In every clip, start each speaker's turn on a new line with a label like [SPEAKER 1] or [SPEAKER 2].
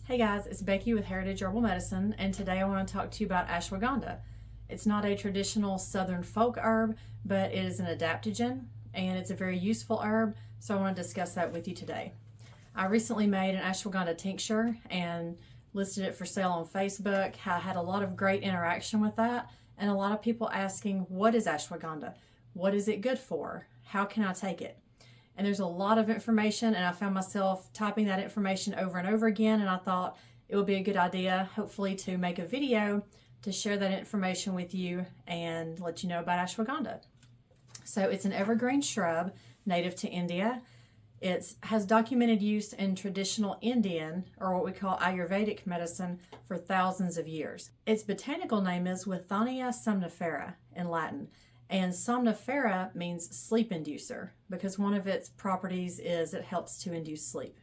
[SPEAKER 1] Hey guys, it's Becky with Heritage Herbal Medicine, and today I want to talk to you about ashwagandha. It's not a traditional southern folk herb, but it is an adaptogen, and it's a very useful herb, so I want to discuss that with you today. I recently made an ashwagandha tincture and listed it for sale on Facebook. I had a lot of great interaction with that, and a lot of people asking, what is ashwagandha? What is it good for? How can I take it? And there's a lot of information, and I found myself typing that information over and over again, and I thought it would be a good idea, hopefully, to make a video to share that information with you and let you know about ashwagandha. So it's an evergreen shrub native to India. It has documented use in traditional Indian, or what we call Ayurvedic medicine, for thousands of years. Its botanical name is Withania somnifera in Latin. And somnifera means sleep inducer because one of its properties is it helps to induce sleep.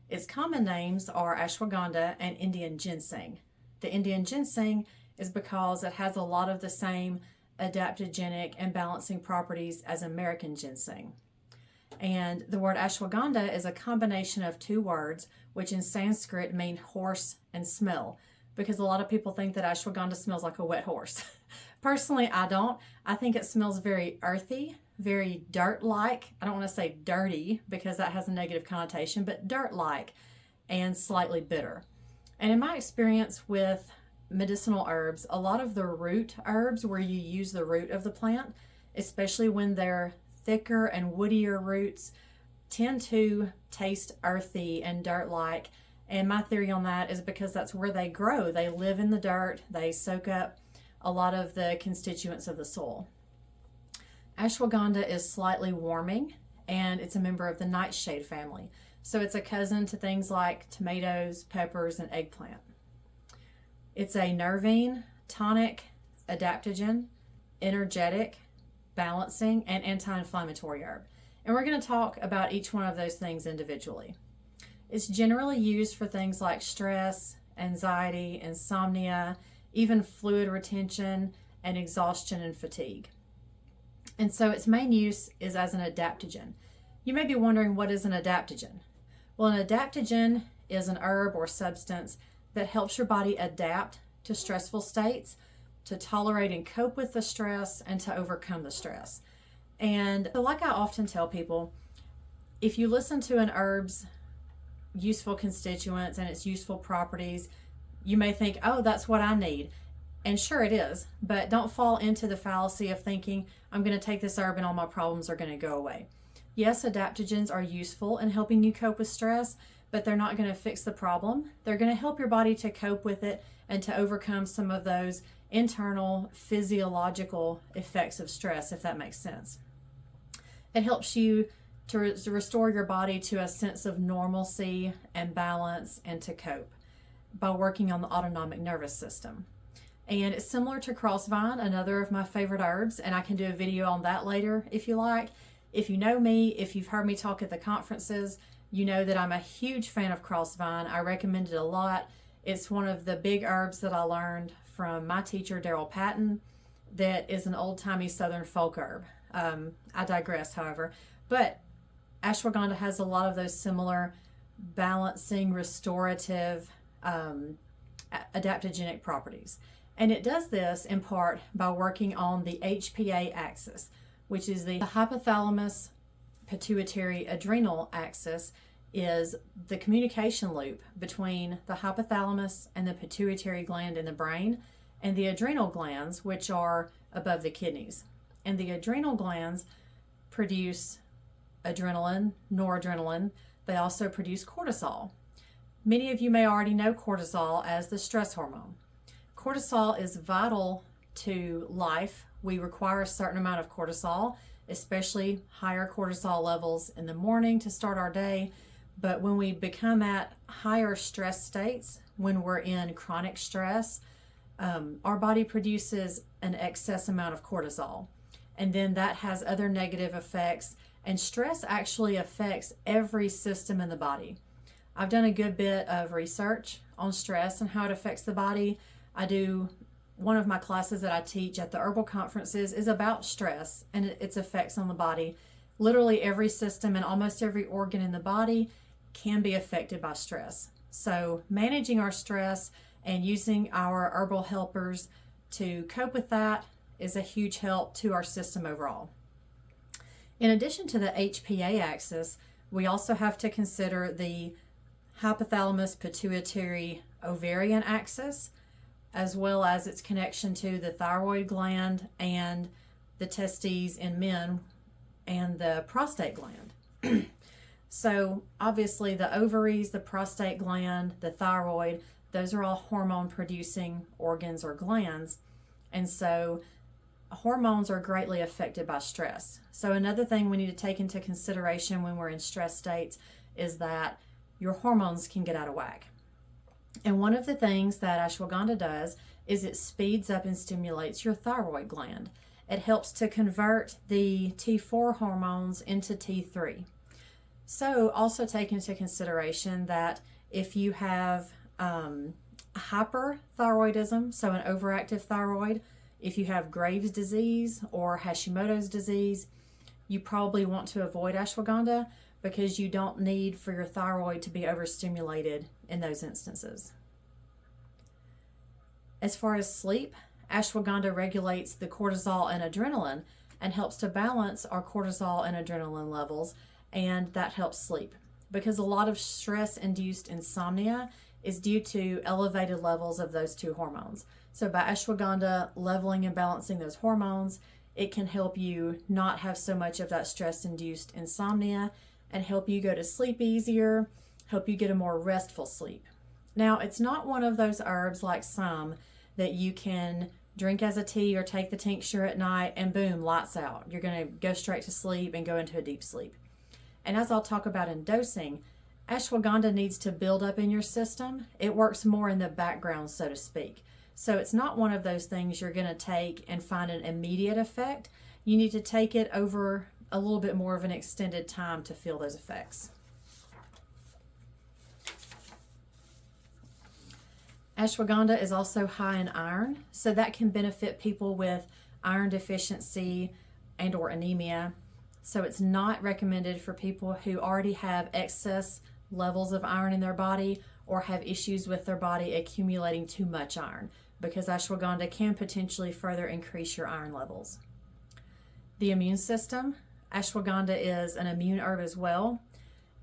[SPEAKER 1] Its common names are ashwagandha and Indian ginseng. The Indian ginseng is because it has a lot of the same adaptogenic and balancing properties as American ginseng. And the word ashwagandha is a combination of two words, which in Sanskrit mean horse and smell, because a lot of people think that ashwagandha smells like a wet horse. Personally, I don't. I think it smells very earthy, very dirt-like. I don't want to say dirty because that has a negative connotation, but dirt-like and slightly bitter. And in my experience with medicinal herbs, a lot of the root herbs where you use the root of the plant, especially when they're thicker and woodier roots, tend to taste earthy and dirt-like. And my theory on that is because that's where they grow. They live in the dirt. They soak up a lot of the constituents of the soil. Ashwagandha is slightly warming, and it's a member of the nightshade family. So it's a cousin to things like tomatoes, peppers, and eggplant. It's a nervine, tonic, adaptogen, energetic, balancing, and anti-inflammatory herb. And we're going to talk about each one of those things individually. It's generally used for things like stress, anxiety, insomnia, even fluid retention, and exhaustion and fatigue. And so its main use is as an adaptogen. You may be wondering, what is an adaptogen? Well, an adaptogen is an herb or substance that helps your body adapt to stressful states, to tolerate and cope with the stress, and to overcome the stress. And like I often tell people, if you listen to an herb's useful constituents and its useful properties, you may think, oh, that's what I need. And sure it is, but don't fall into the fallacy of thinking, I'm going to take this herb and all my problems are going to go away. Yes, adaptogens are useful in helping you cope with stress, but they're not going to fix the problem. They're going to help your body to cope with it and to overcome some of those internal physiological effects of stress, if that makes sense. It helps you to restore your body to a sense of normalcy and balance and to cope by working on the autonomic nervous system. And it's similar to crossvine, another of my favorite herbs, and I can do a video on that later if you like. If you know me, if you've heard me talk at the conferences, you know that I'm a huge fan of crossvine. I recommend it a lot. It's one of the big herbs that I learned from my teacher, Daryl Patton, that is an old-timey southern folk herb. I digress, however. But ashwagandha has a lot of those similar balancing, restorative, adaptogenic properties. And it does this in part by working on the HPA axis, which is the hypothalamus pituitary adrenal axis, is the communication loop between the hypothalamus and the pituitary gland in the brain and the adrenal glands, which are above the kidneys. And the adrenal glands produce adrenaline, noradrenaline. They also produce cortisol. Many of you may already know cortisol as the stress hormone. Cortisol is vital to life. We require a certain amount of cortisol, especially higher cortisol levels in the morning to start our day. But when we become at higher stress states, when we're in chronic stress, our body produces an excess amount of cortisol. And then that has other negative effects. And stress actually affects every system in the body. I've done a good bit of research on stress and how it affects the body. One of my classes that I teach at the herbal conferences is about stress and its effects on the body. Literally every system and almost every organ in the body can be affected by stress. So managing our stress and using our herbal helpers to cope with that is a huge help to our system overall. In addition to the HPA axis, we also have to consider the hypothalamus pituitary ovarian axis, as well as its connection to the thyroid gland and the testes in men and the prostate gland. So obviously the ovaries, the prostate gland, the thyroid, those are all hormone producing organs or glands. And so hormones are greatly affected by stress. So another thing we need to take into consideration when we're in stress states is that your hormones can get out of whack. And one of the things that ashwagandha does is it speeds up and stimulates your thyroid gland. It helps to convert the T4 hormones into T3. So also take into consideration that if you have hyperthyroidism, so an overactive thyroid, if you have Graves' disease or Hashimoto's disease, you probably want to avoid ashwagandha because you don't need for your thyroid to be overstimulated in those instances. As far as sleep, ashwagandha regulates the cortisol and adrenaline and helps to balance our cortisol and adrenaline levels, and that helps sleep because a lot of stress-induced insomnia is due to elevated levels of those two hormones. So by ashwagandha leveling and balancing those hormones, it can help you not have so much of that stress-induced insomnia and help you go to sleep easier, help you get a more restful sleep. Now, it's not one of those herbs like some that you can drink as a tea or take the tincture at night and boom, lights out. You're going to go straight to sleep and go into a deep sleep. And as I'll talk about in dosing, ashwagandha needs to build up in your system. It works more in the background, so to speak. So it's not one of those things you're going to take and find an immediate effect. You need to take it over a little bit more of an extended time to feel those effects. Ashwagandha is also high in iron, so that can benefit people with iron deficiency and or anemia. So it's not recommended for people who already have excess levels of iron in their body or have issues with their body accumulating too much iron, because ashwagandha can potentially further increase your iron levels. The immune system, ashwagandha is an immune herb as well,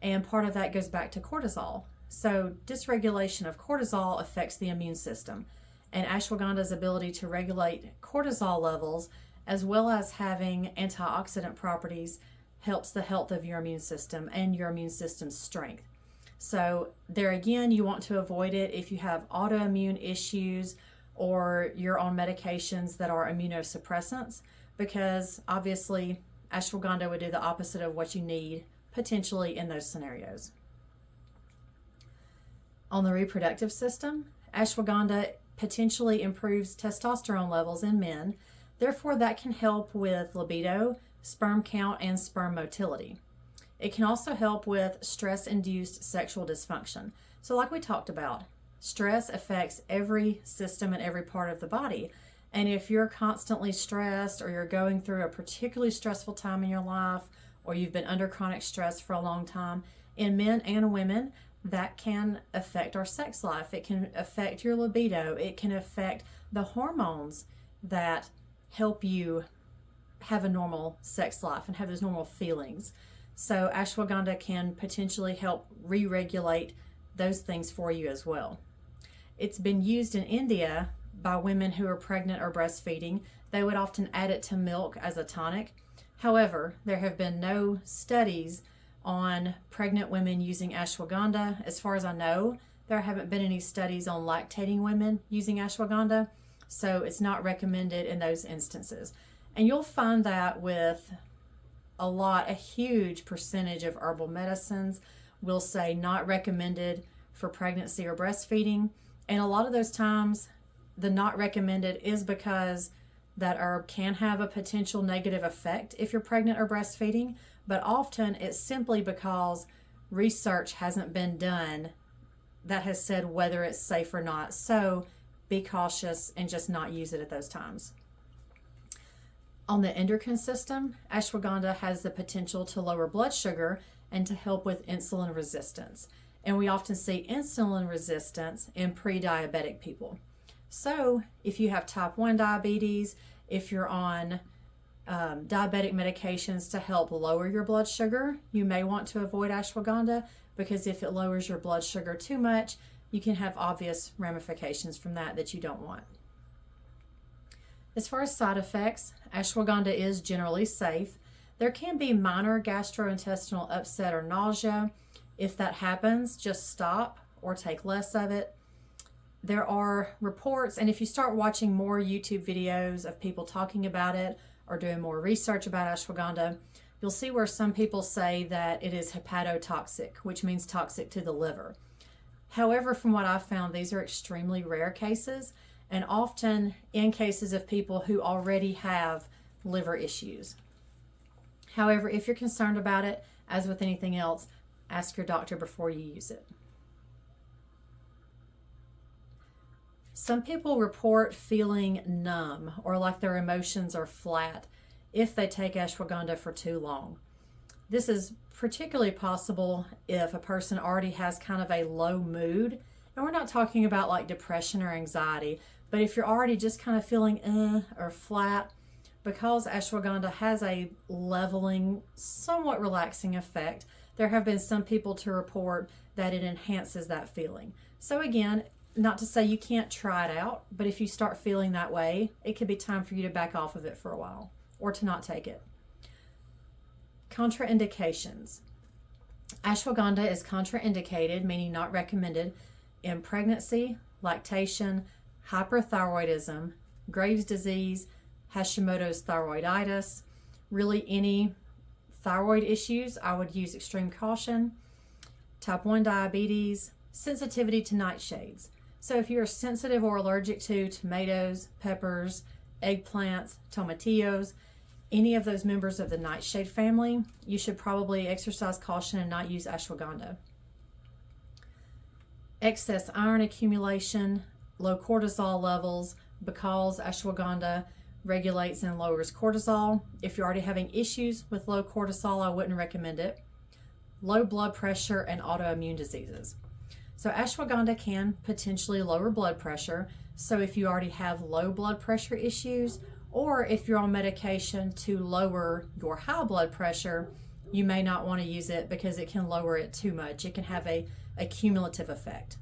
[SPEAKER 1] and part of that goes back to cortisol. So dysregulation of cortisol affects the immune system, and ashwagandha's ability to regulate cortisol levels as well as having antioxidant properties helps the health of your immune system and your immune system's strength. So there again, you want to avoid it if you have autoimmune issues or you're on medications that are immunosuppressants, because obviously ashwagandha would do the opposite of what you need potentially in those scenarios. On the reproductive system, ashwagandha potentially improves testosterone levels in men. Therefore, that can help with libido, sperm count, and sperm motility. It can also help with stress-induced sexual dysfunction. So like we talked about, stress affects every system and every part of the body. And if you're constantly stressed or you're going through a particularly stressful time in your life, or you've been under chronic stress for a long time, in men and women, that can affect our sex life. It can affect your libido. It can affect the hormones that help you have a normal sex life and have those normal feelings. So ashwagandha can potentially help re-regulate those things for you as well. It's been used in India by women who are pregnant or breastfeeding. They would often add it to milk as a tonic. However, there have been no studies on pregnant women using ashwagandha. As far as I know, there haven't been any studies on lactating women using ashwagandha, so it's not recommended in those instances. And you'll find that with a huge percentage of herbal medicines will say not recommended for pregnancy or breastfeeding. And a lot of those times, the not recommended is because that herb can have a potential negative effect if you're pregnant or breastfeeding, but often it's simply because research hasn't been done that has said whether it's safe or not. So be cautious and just not use it at those times. On the endocrine system, ashwagandha has the potential to lower blood sugar and to help with insulin resistance. and we often see insulin resistance in pre-diabetic people. So if you have type 1 diabetes, if you're on diabetic medications to help lower your blood sugar, you may want to avoid ashwagandha, because if it lowers your blood sugar too much, you can have obvious ramifications from that you don't want. As far as side effects, ashwagandha is generally safe. There can be minor gastrointestinal upset or nausea. If that happens, just stop or take less of it. There are reports, and if you start watching more YouTube videos of people talking about it or doing more research about ashwagandha, you'll see where some people say that it is hepatotoxic, which means toxic to the liver. However, from what I've found, these are extremely rare cases, and often in cases of people who already have liver issues. However, if you're concerned about it, as with anything else, ask your doctor before you use it. Some people report feeling numb or like their emotions are flat if they take ashwagandha for too long. This is particularly possible if a person already has kind of a low mood. And we're not talking about like depression or anxiety, but if you're already just kind of feeling or flat, because ashwagandha has a leveling, somewhat relaxing effect, there have been some people to report that it enhances that feeling. So again, not to say you can't try it out, but if you start feeling that way, it could be time for you to back off of it for a while or to not take it. Contraindications. Ashwagandha is contraindicated, meaning not recommended, in pregnancy, lactation, hyperthyroidism, Graves' disease, Hashimoto's thyroiditis, really any thyroid issues, I would use extreme caution. Type 1 diabetes, sensitivity to nightshades. So if you're sensitive or allergic to tomatoes, peppers, eggplants, tomatillos, any of those members of the nightshade family, you should probably exercise caution and not use ashwagandha. Excess iron accumulation, low cortisol levels, because ashwagandha regulates and lowers cortisol. If you're already having issues with low cortisol, I wouldn't recommend it. Low blood pressure and autoimmune diseases. So ashwagandha can potentially lower blood pressure. So if you already have low blood pressure issues, or if you're on medication to lower your high blood pressure, you may not want to use it because it can lower it too much. It can have a cumulative effect.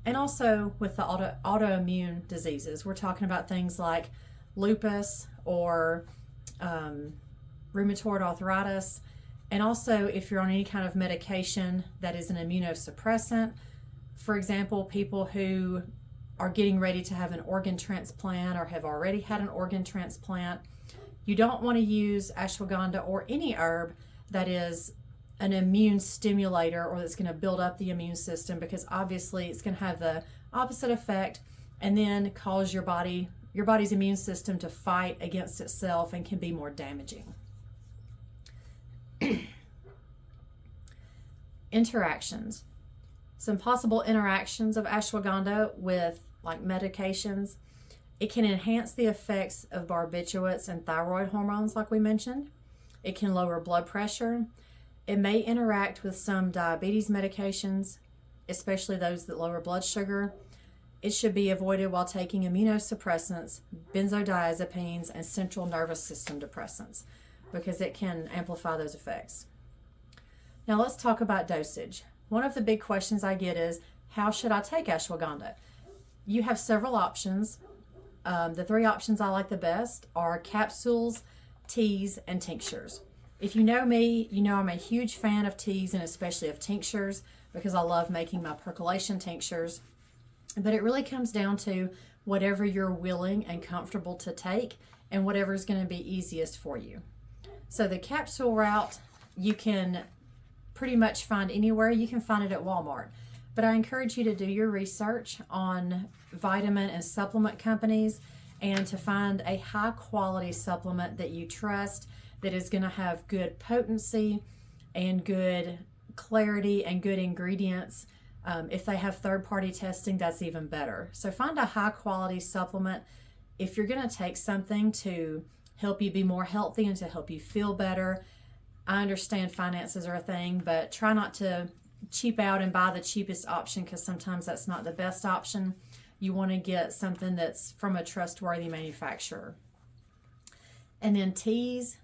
[SPEAKER 1] And also with the autoimmune diseases, we're talking about things like lupus or rheumatoid arthritis. And also if you're on any kind of medication that is an immunosuppressant, for example, people who are getting ready to have an organ transplant or have already had an organ transplant, you don't want to use ashwagandha or any herb that is an immune stimulator or that's going to build up the immune system, because obviously it's going to have the opposite effect and then cause your body's immune system to fight against itself and can be more damaging. Interactions. Some possible interactions of ashwagandha with like medications. It can enhance the effects of barbiturates and thyroid hormones like we mentioned. It can lower blood pressure. It may interact with some diabetes medications, especially those that lower blood sugar. It should be avoided while taking immunosuppressants, benzodiazepines, and central nervous system depressants, because it can amplify those effects. Now let's talk about dosage. One of the big questions I get is, how should I take ashwagandha? You have several options. The three options I like the best are capsules, teas, and tinctures. If you know me, you know I'm a huge fan of teas and especially of tinctures, because I love making my percolation tinctures. But it really comes down to whatever you're willing and comfortable to take and whatever is going to be easiest for you. So the capsule route, you can pretty much find anywhere. You can find it at Walmart. But I encourage you to do your research on vitamin and supplement companies and to find a high quality supplement that you trust, that is going to have good potency and good clarity and good ingredients. If they have third-party testing, that's even better. So find a high-quality supplement. If you're going to take something to help you be more healthy and to help you feel better, I understand finances are a thing, but try not to cheap out and buy the cheapest option, because sometimes that's not the best option. You want to get something that's from a trustworthy manufacturer. And then teas.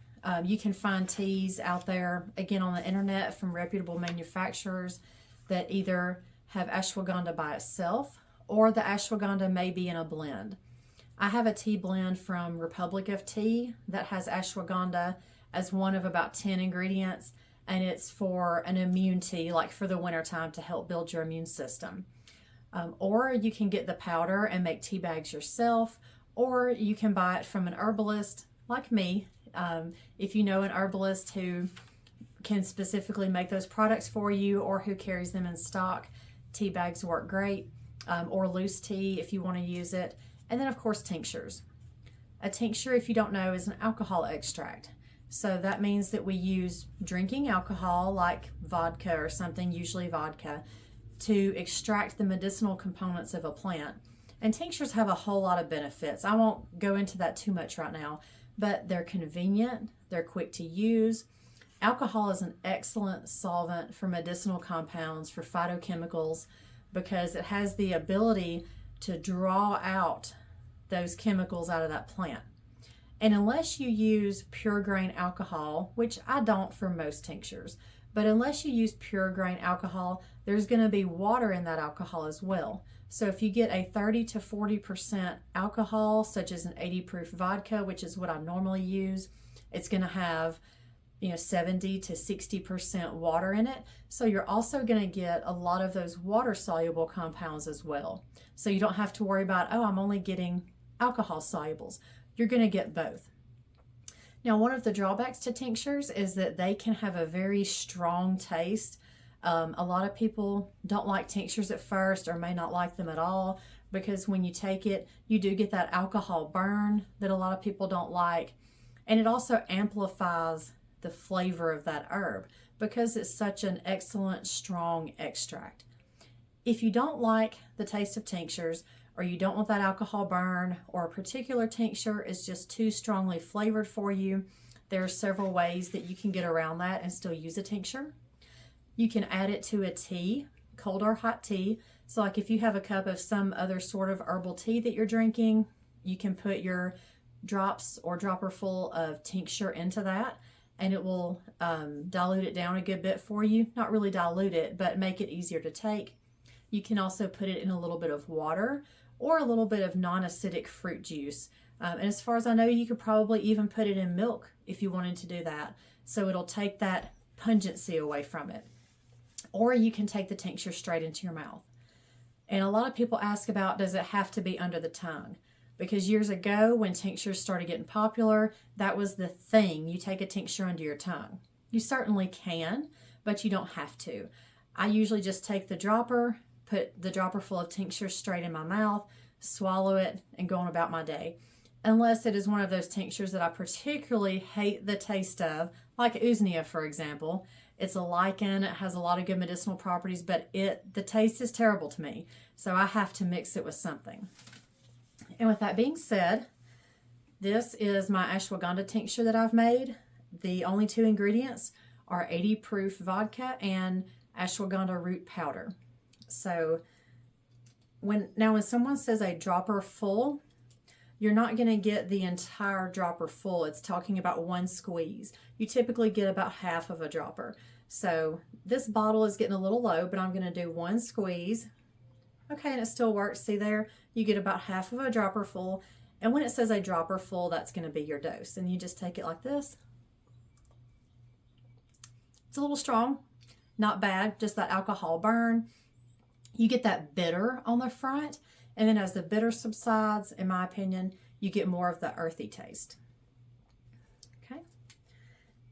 [SPEAKER 1] You can find teas out there, again, on the internet from reputable manufacturers that either have ashwagandha by itself, or the ashwagandha may be in a blend. I have a tea blend from Republic of Tea that has ashwagandha as one of about 10 ingredients, and it's for an immune tea, like for the wintertime, to help build your immune system. Or you can get the powder and make tea bags yourself, or you can buy it from an herbalist like me. If you know an herbalist who can specifically make those products for you, or who carries them in stock, tea bags work great, or loose tea if you want to use it. And then, of course, tinctures. A tincture, if you don't know, is an alcohol extract. So that means that we use drinking alcohol, like vodka or something, usually vodka, to extract the medicinal components of a plant. And tinctures have a whole lot of benefits. I won't go into that too much right now, but they're convenient, they're quick to use. Alcohol is an excellent solvent for medicinal compounds, for phytochemicals, because it has the ability to draw out those chemicals out of that plant. And unless you use pure grain alcohol, which I don't for most tinctures, but unless you use pure grain alcohol, there's going to be water in that alcohol as well. So if you get a 30 to 40% alcohol, such as an 80 proof vodka, which is what I normally use, it's going to have 70 to 60% water in it. So you're also going to get a lot of those water soluble compounds as well. So you don't have to worry about, oh, I'm only getting alcohol solubles. You're going to get both. Now, one of the drawbacks to tinctures is that they can have a very strong taste. A lot of people don't like tinctures at first, or may not like them at all, because when you take it, you do get that alcohol burn that a lot of people don't like. And it also amplifies the flavor of that herb because it's such an excellent, strong extract. If you don't like the taste of tinctures, or you don't want that alcohol burn, or a particular tincture is just too strongly flavored for you, there are several ways that you can get around that and still use a tincture. You can add it to a tea, cold or hot tea. So like if you have a cup of some other sort of herbal tea that you're drinking, you can put your drops or dropper full of tincture into that, and it will dilute it down a good bit for you. Not really dilute it, but make it easier to take. You can also put it in a little bit of water or a little bit of non-acidic fruit juice. And as far as I know, you could probably even put it in milk if you wanted to do that. So it'll take that pungency away from it. Or you can take the tincture straight into your mouth. And a lot of people ask about, does it have to be under the tongue? Because years ago, when tinctures started getting popular, that was the thing. You take a tincture under your tongue. You certainly can, but you don't have to. I usually just take the dropper, put the dropper full of tincture straight in my mouth, swallow it, and go on about my day. Unless it is one of those tinctures that I particularly hate the taste of, like Withania, for example. It's a lichen, it has a lot of good medicinal properties, but the taste is terrible to me. So I have to mix it with something. And with that being said, this is my ashwagandha tincture that I've made. The only two ingredients are 80 proof vodka and ashwagandha root powder. So when someone says a dropper full, you're not going to get the entire dropper full. It's talking about one squeeze. You typically get about half of a dropper. So this bottle is getting a little low, but I'm going to do one squeeze. Okay, and it still works. See there? You get about half of a dropper full. And when it says a dropper full, that's going to be your dose. And you just take it like this. It's a little strong. Not bad. Just that alcohol burn. You get that bitter on the front. And then as the bitter subsides, in my opinion, you get more of the earthy taste. Okay.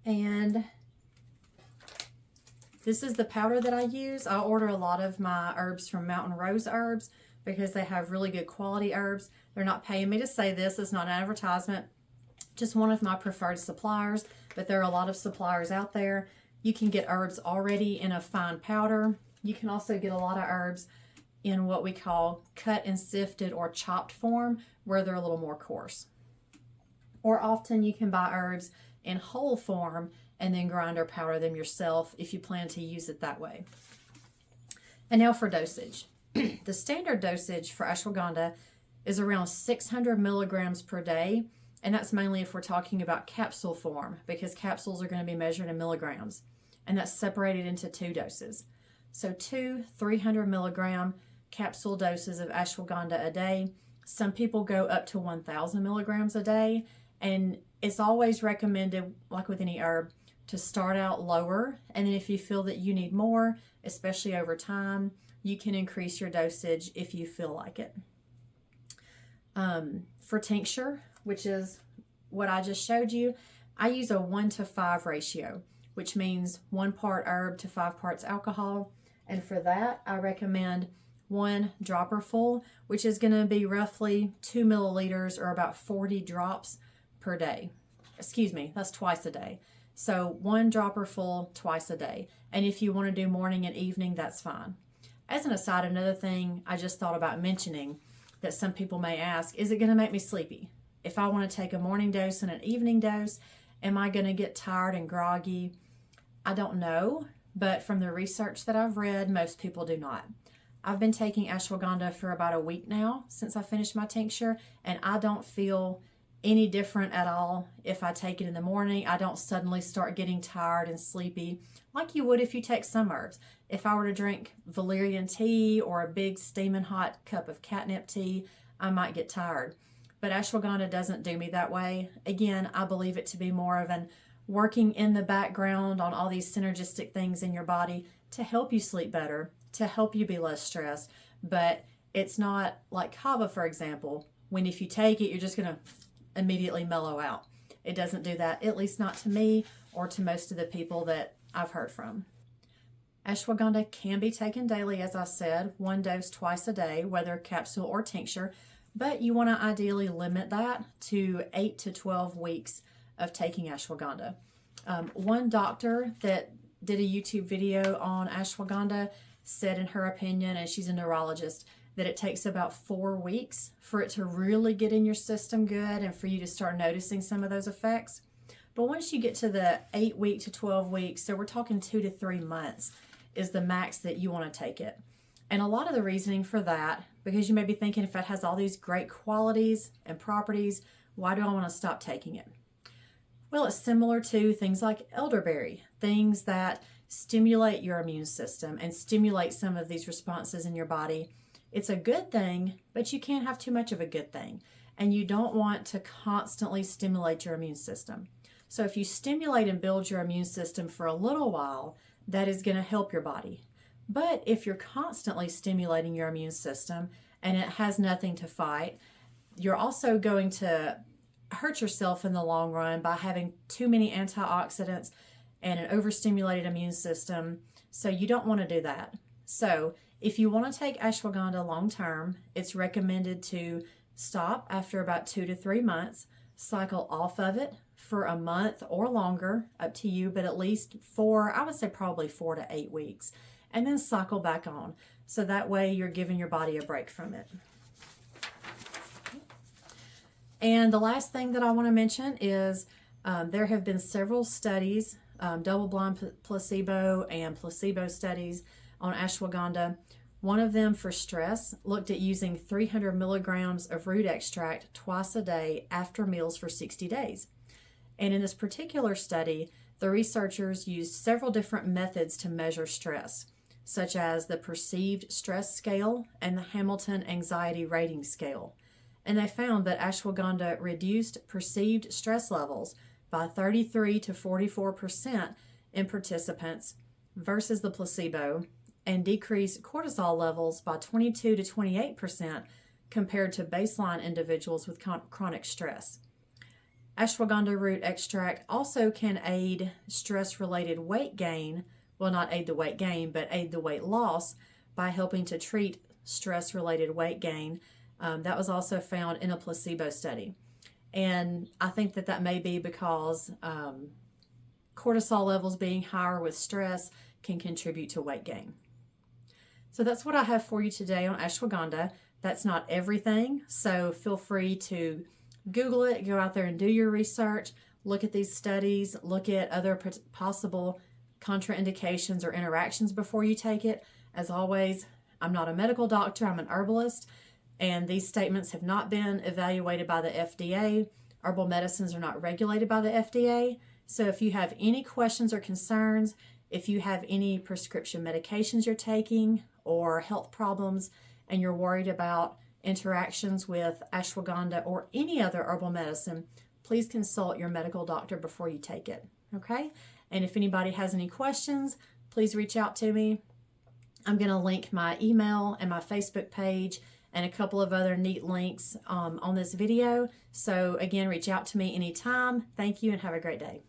[SPEAKER 1] And this is the powder that I use. I order a lot of my herbs from Mountain Rose Herbs because they have really good quality herbs. They're not paying me to say this. It's not an advertisement. Just one of my preferred suppliers, but there are a lot of suppliers out there. You can get herbs already in a fine powder. You can also get a lot of herbs in what we call cut and sifted or chopped form, where they're a little more coarse. Or often you can buy herbs in whole form and then grind or powder them yourself if you plan to use it that way. And now for dosage. The standard dosage for ashwagandha is around 600 milligrams per day, and that's mainly if we're talking about capsule form, because capsules are going to be measured in milligrams, and that's separated into 2 doses. So 2 300 milligram capsule doses of ashwagandha a day. Some people go up to 1,000 milligrams a day, and it's always recommended, like with any herb, to start out lower, and then if you feel that you need more, especially over time, you can increase your dosage if you feel like it. For tincture, which is what I just showed you, I use a 1:5 ratio, which means 1 part herb to 5 parts alcohol. And for that, I recommend 1 dropper full, which is going to be roughly 2 milliliters or about 40 drops per day. Excuse me, that's twice a day. So 1 dropper full twice a day. And if you want to do morning and evening, that's fine. As an aside, another thing I just thought about mentioning that some people may ask, is it going to make me sleepy? If I want to take a morning dose and an evening dose, am I going to get tired and groggy? I don't know, but from the research that I've read, most people do not. I've been taking ashwagandha for about a week now since I finished my tincture, and I don't feel any different at all if I take it in the morning. I don't suddenly start getting tired and sleepy like you would if you take some herbs. If I were to drink valerian tea or a big steaming hot cup of catnip tea, I might get tired. But ashwagandha doesn't do me that way. Again, I believe it to be more of an working in the background on all these synergistic things in your body to help you sleep better, to help you be less stressed. But it's not like kava, for example, when if you take it, you're just going to immediately mellow out. It doesn't do that, at least not to me or to most of the people that I've heard from. Ashwagandha can be taken daily, as I said, 1 dose twice a day, whether capsule or tincture, but you want to ideally limit that to 8 to 12 weeks of taking ashwagandha. One doctor that did a YouTube video on ashwagandha said, in her opinion, and she's a neurologist, that it takes about 4 weeks for it to really get in your system good and for you to start noticing some of those effects. But once you get to the 8 week to 12 weeks, so we're talking 2 to 3 months, is the max that you want to take it. And a lot of the reasoning for that, because you may be thinking, if it has all these great qualities and properties, why do I want to stop taking it? Well, it's similar to things like elderberry, things that stimulate your immune system and stimulate some of these responses in your body. It's a good thing, but you can't have too much of a good thing. And you don't want to constantly stimulate your immune system. So if you stimulate and build your immune system for a little while, that is going to help your body. But if you're constantly stimulating your immune system and it has nothing to fight, you're also going to hurt yourself in the long run by having too many antioxidants and an overstimulated immune system. So you don't want to do that. So if you want to take ashwagandha long term, it's recommended to stop after about 2 to 3 months, cycle off of it for a month or longer, up to you, but at least I would say probably 4 to 8 weeks, and then cycle back on. So that way you're giving your body a break from it. And the last thing that I want to mention is there have been several studies, double-blind placebo and placebo studies on ashwagandha. One of them for stress looked at using 300 milligrams of root extract twice a day after meals for 60 days. And in this particular study, the researchers used several different methods to measure stress, such as the Perceived Stress Scale and the Hamilton Anxiety Rating Scale. And they found that ashwagandha reduced perceived stress levels by 33 to 44% in participants versus the placebo, and decreased cortisol levels by 22 to 28% compared to baseline individuals with chronic stress. Ashwagandha root extract also can aid stress-related weight gain, well, not aid the weight gain, but aid the weight loss by helping to treat stress-related weight gain. That was also found in a placebo study. And I think that may be because cortisol levels being higher with stress can contribute to weight gain. So that's what I have for you today on ashwagandha. That's not everything, so feel free to Google it, go out there and do your research, look at these studies, look at other possible contraindications or interactions before you take it, As always, I'm not a medical doctor, I'm an herbalist, and these statements have not been evaluated by the FDA. Herbal medicines are not regulated by the FDA. So if you have any questions or concerns, if you have any prescription medications you're taking or health problems, and you're worried about interactions with ashwagandha or any other herbal medicine, please consult your medical doctor before you take it, okay? And if anybody has any questions, please reach out to me. I'm going to link my email and my Facebook page and a couple of other neat links on this video. So again, reach out to me anytime. Thank you and have a great day.